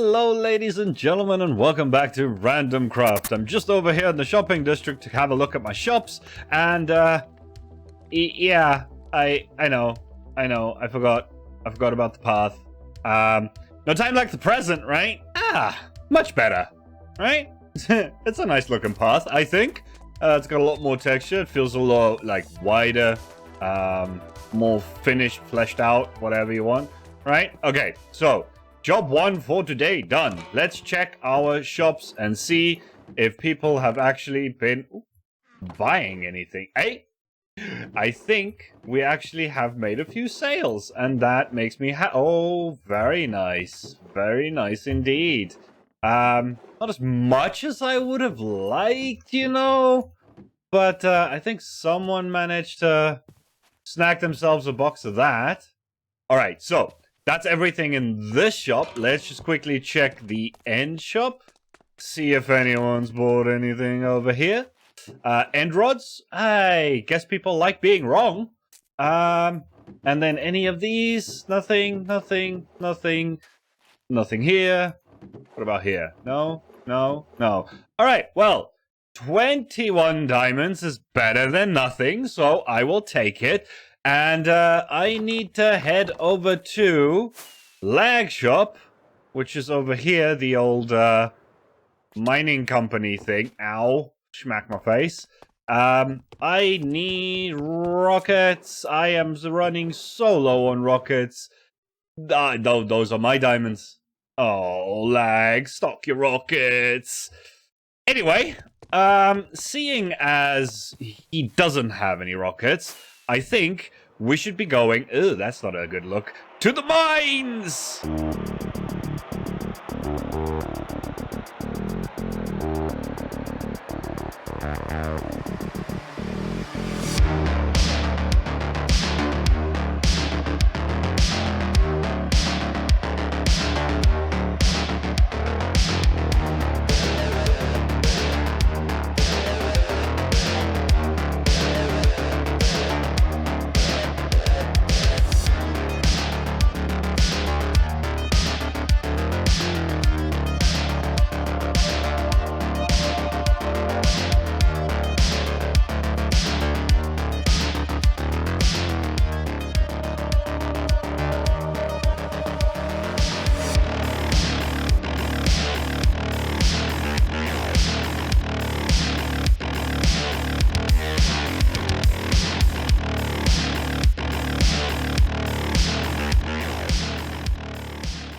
Hello ladies and gentlemen, and welcome back to Randomcraft. I'm just over here in the shopping district to have a look at my shops, and yeah, I know, I forgot about the path. No time like the present, right? Much better, right? It's a nice looking path, I think. It's got a lot more texture. It feels a lot like wider, more finished, fleshed out, whatever you want, right? Okay, so job 1 for today done. Let's check our shops and see if people have actually been buying anything. Hey, I think we actually have made a few sales, and that makes me oh, very nice indeed. Not as much as I would have liked, you know, but I think someone managed to snag themselves a box of that. All right, so that's everything in this shop. Let's just quickly check the end shop, see if anyone's bought anything over here. End rods, I guess people like being wrong. And then any of these, nothing here. What about here? No. All right, well, 21 diamonds is better than nothing, so I will take it. And I need to head over to Lag Shop, which is over here, the old mining company thing. Ow, smack my face. I need rockets. I am running so low on rockets. Those are my diamonds. Oh, Lag, stock your rockets. Anyway, seeing as he doesn't have any rockets, I think we should be going, that's not a good look, to the mines!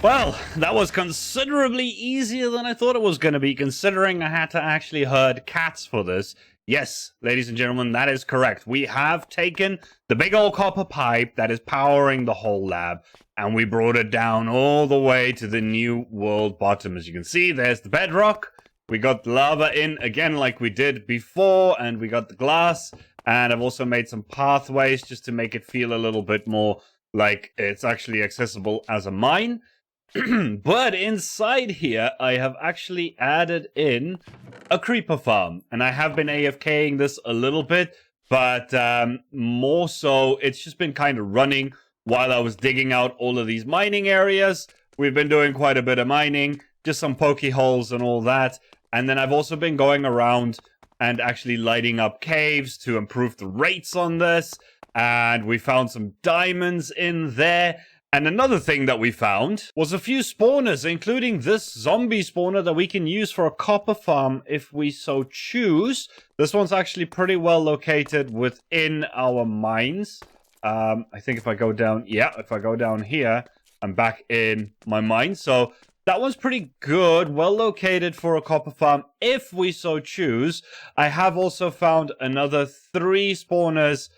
Well, that was considerably easier than I thought it was going to be, considering I had to actually herd cats for this. Yes, ladies and gentlemen, that is correct. We have taken the big old copper pipe that is powering the whole lab, and we brought it down all the way to the new world bottom. As you can see, there's the bedrock. We got the lava in again like we did before, and we got the glass. And I've also made some pathways just to make it feel a little bit more like it's actually accessible as a mine. But inside here, I have actually added in a creeper farm. And I have been AFKing this a little bit, but more so, it's just been kind of running while I was digging out all of these mining areas. We've been doing quite a bit of mining, just some pokey holes and all that. And then I've also been going around and actually lighting up caves to improve the rates on this. And we found some diamonds in there. And another thing that we found was a few spawners, including this zombie spawner that we can use for a copper farm if we so choose. This one's actually pretty well located within our mines. I think if I go down, if I go down here, I'm back in my mine. So that one's pretty good, well located for a copper farm if we so choose. I have also found another 3 spawners,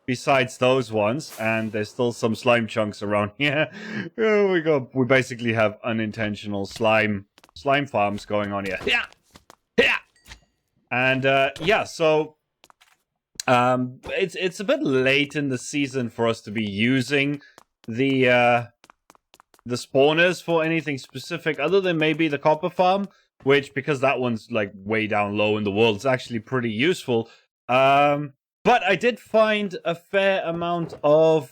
besides those ones, and there's still some slime chunks around here. We basically have unintentional slime farms going on here. And so it's a bit late in the season for us to be using the spawners for anything specific, other than maybe the copper farm, which, because that one's like way down low in the world, it's actually pretty useful. But I did find a fair amount of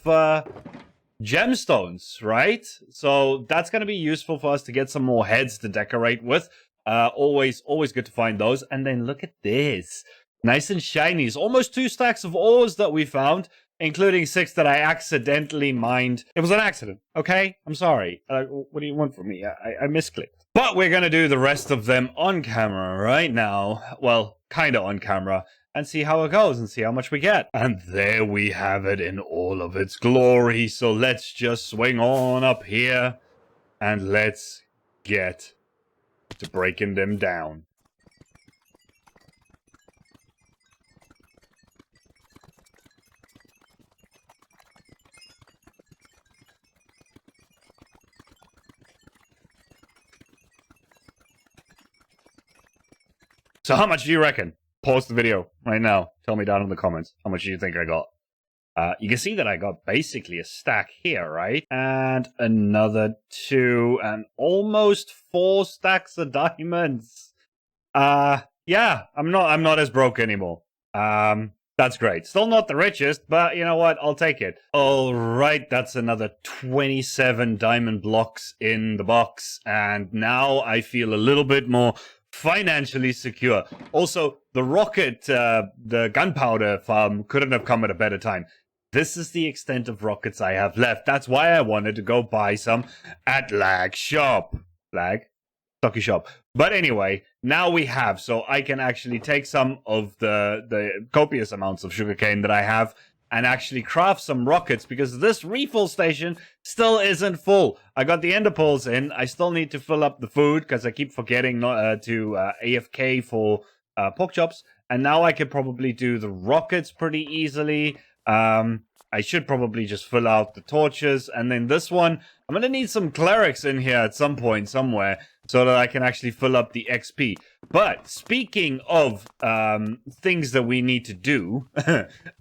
gemstones, right? So that's going to be useful for us to get some more heads to decorate with. Always good to find those. And then look at this. Nice and shiny. It's almost 2 stacks of ores that we found, including 6 that I accidentally mined. It was an accident, okay? I'm sorry. What do you want from me? I misclicked. But we're going to do the rest of them on camera right now. Well, kind of on camera. And see how it goes and see how much we get. And there we have it in all of its glory. So let's just swing on up here. And let's get to breaking them down. So how much do you reckon? Pause the video right now. Tell me down in the comments how much do you think I got. You can see that I got basically a stack here, right? And another 2 and almost 4 stacks of diamonds. Yeah, I'm not as broke anymore. That's great. Still not the richest, but you know what? I'll take it. All right, that's another 27 diamond blocks in the box. And now I feel a little bit more financially secure. Also, the rocket, the gunpowder farm couldn't have come at a better time. This is the extent of rockets I have left. That's why I wanted to go buy some at Lag Shop. Lag? Stocky Shop. But anyway, now we have, so I can actually take some of the copious amounts of sugarcane that I have and actually craft some rockets, because this refill station still isn't full. I got the ender pearls in. I still need to fill up the food because I keep forgetting not to AFK for pork chops. And now I could probably do the rockets pretty easily. I should probably just fill out the torches. And then this one, I'm going to need some clerics in here at some point somewhere so that I can actually fill up the XP. But speaking of things that we need to do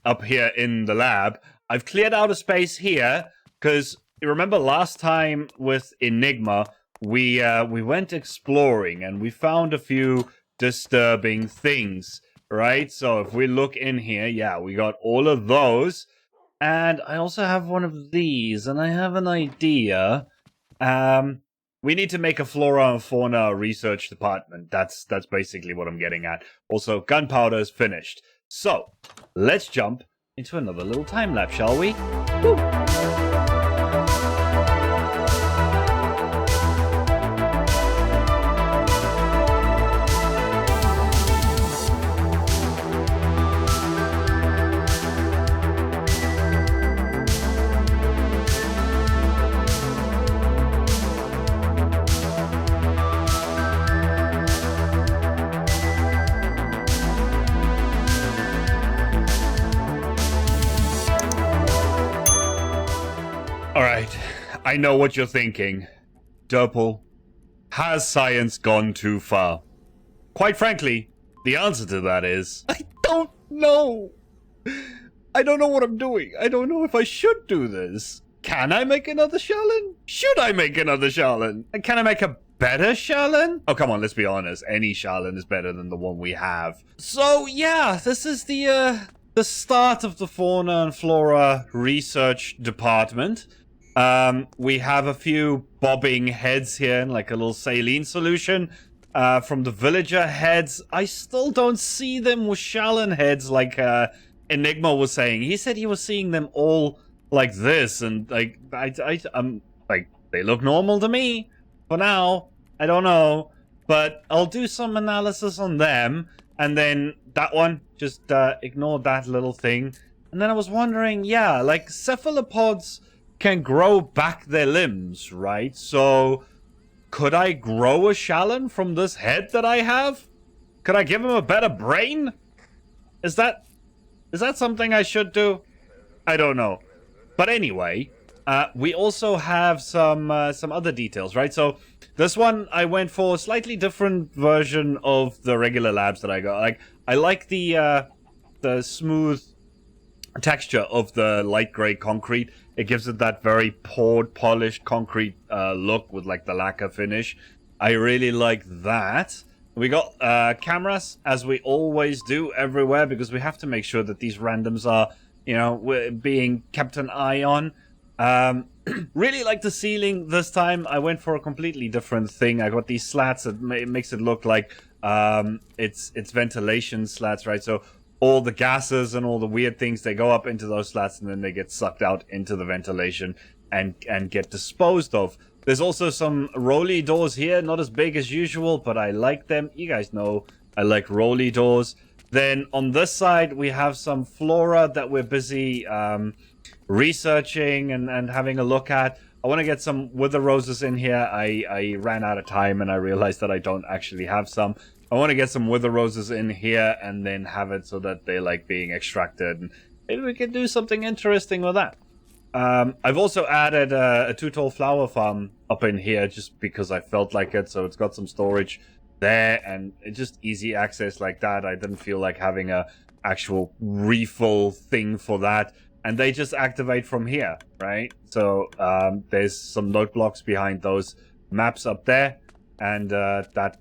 up here in the lab, I've cleared out a space here because you remember last time with Enigma, we went exploring and we found a few disturbing things, right? So if we look in here, yeah, we got all of those. And I also have one of these, and I have an idea. We need to make a Flora and Fauna research department. That's basically what I'm getting at. Also, gunpowder is finished. So, let's jump into another little time lapse, shall we? Woo! Alright, I know what you're thinking. Derpol, has science gone too far? Quite frankly, the answer to that is, I don't know. I don't know what I'm doing. I don't know if I should do this. Can I make another Shallon? Should I make another Shallon? And can I make a better Shallon? Oh, come on, let's be honest. Any Shallon is better than the one we have. So, yeah, this is the start of the Fauna and Flora research department. We have a few bobbing heads here, like a little saline solution from the villager heads. I still don't see them with Shallon heads like Enigma was saying. He said he was seeing them all like this, and like I'm like, they look normal to me for now. I don't know, but I'll do some analysis on them, and then that one, just ignore that little thing. And then I was wondering, yeah, like cephalopods can grow back their limbs, right? So could I grow a Shallon from this head that I have? Could I give him a better brain? Is that something I should do? I don't know. But anyway, we also have some other details, right? So this one I went for a slightly different version of the regular labs that I got. Like, I like the smooth texture of the light gray concrete. It gives it that very poured, polished concrete look with like the lacquer finish. I really like that. We got cameras, as we always do everywhere, because we have to make sure that these randoms are, you know, being kept an eye on. Really like the ceiling this time. I went for a completely different thing. I got these slats that makes it look like it's ventilation slats, right? So all the gases and all the weird things, they go up into those slats and then they get sucked out into the ventilation and get disposed of. There's also some rolly doors here, not as big as usual, but I like them. You guys know I like rolly doors. Then on this side, we have some flora that we're busy researching and having a look at. I want to get some wither roses in here. I ran out of time and I realized that I don't actually have some. I want to get some wither roses in here and then have it so that they like being extracted. And maybe we can do something interesting with that. I've also added a 2-tall flower farm up in here just because I felt like it. So it's got some storage there and it's just easy access like that. I didn't feel like having a actual refill thing for that. And they just activate from here, right? So there's some note blocks behind those maps up there. And that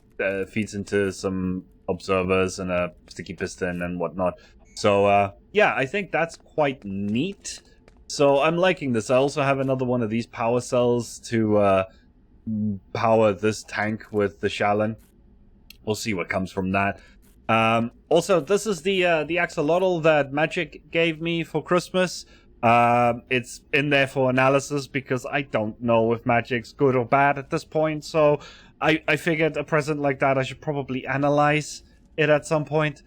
feeds into some observers and a sticky piston and whatnot. So yeah, I think that's quite neat. So I'm liking this. I also have another one of these power cells to power this tank with the Shallon. We'll see what comes from that. Also, this is the axolotl that Magic gave me for Christmas. It's in there for analysis because I don't know if Magic's good or bad at this point. So I figured a present like that, I should probably analyze it at some point.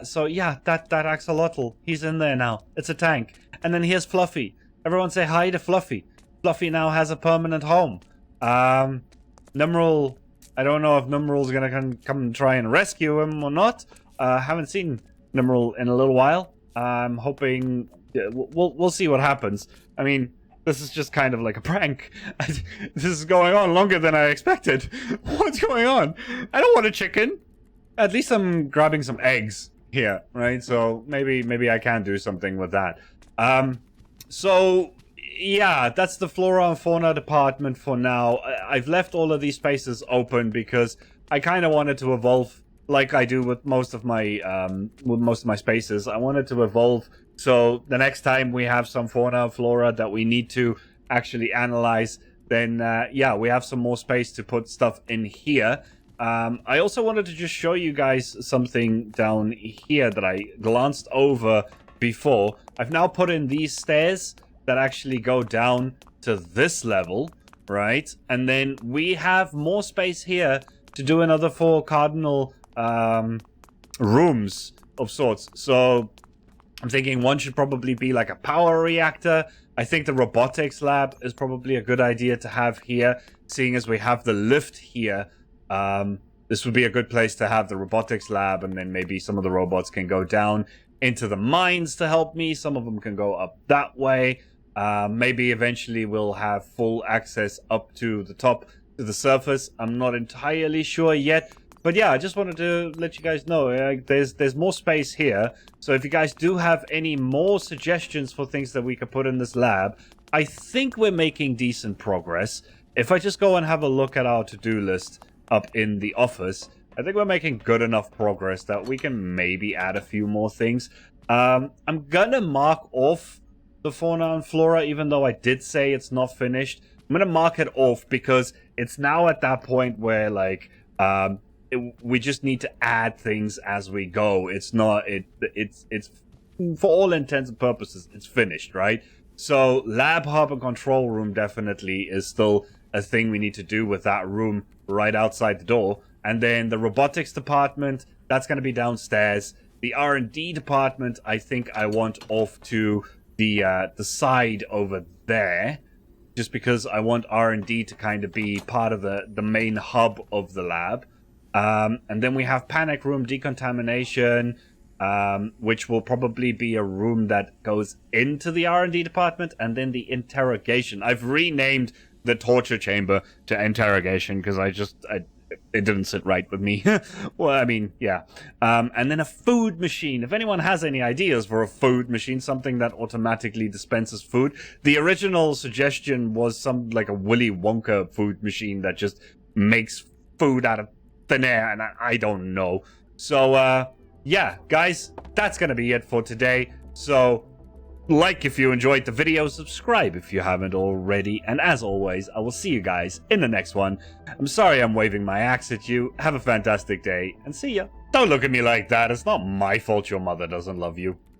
So yeah, that axolotl, he's in there now. It's a tank. And then here's Fluffy. Everyone say hi to Fluffy. Fluffy now has a permanent home. Numeral, I don't know if Numeral's gonna come and try and rescue him or not. Haven't seen Numeral in a little while. I'm hoping we'll see what happens. I mean, this is just kind of like a prank. This is going on longer than I expected. What's going on? I don't want a chicken. At least I'm grabbing some eggs here, right? So maybe I can do something with that. So yeah, that's the Flora and Fauna department for now. I've left all of these spaces open because I kind of wanted to evolve like I do with most of my spaces. I wanted to evolve so the next time we have some fauna and flora that we need to actually analyze, then yeah, we have some more space to put stuff in here. I also wanted to just show you guys something down here that I glanced over before. I've now put in these stairs that actually go down to this level, right? And then we have more space here to do another 4 cardinal rooms of sorts. So I'm thinking one should probably be like a power reactor. I think the robotics lab is probably a good idea to have here, seeing as we have the lift here. This would be a good place to have the robotics lab, and then maybe some of the robots can go down into the mines to help me. Some of them can go up that way. Maybe eventually we'll have full access up to the top, to the surface. I'm not entirely sure yet. But yeah, I just wanted to let you guys know there's more space here. So if you guys do have any more suggestions for things that we could put in this lab, I think we're making decent progress. If I just go and have a look at our to-do list up in the office, I think we're making good enough progress that we can maybe add a few more things. I'm gonna mark off the fauna and flora, even though I did say it's not finished. I'm gonna mark it off because it's now at that point where like we just need to add things as we go. It's not it's for all intents and purposes it's finished, right? So lab hub and control room definitely is still a thing we need to do with that room right outside the door. And then the robotics department, that's going to be downstairs. The R&D department, I think I want off to the side over there, just because I want R&D to kind of be part of the main hub of the lab. And then we have panic room, decontamination, which will probably be a room that goes into the R&D department, and then the interrogation. I've renamed the torture chamber to interrogation because it didn't sit right with me. Well, I mean, yeah. And then a food machine. If anyone has any ideas for a food machine, something that automatically dispenses food. The original suggestion was some like a Willy Wonka food machine that just makes food out of thin air, and I don't know. So, yeah, guys, that's going to be it for today. So, like if you enjoyed the video, subscribe if you haven't already, and as always, I will see you guys in the next one. I'm sorry I'm waving my axe at you. Have a fantastic day, and see ya. Don't look at me like that. It's not my fault your mother doesn't love you.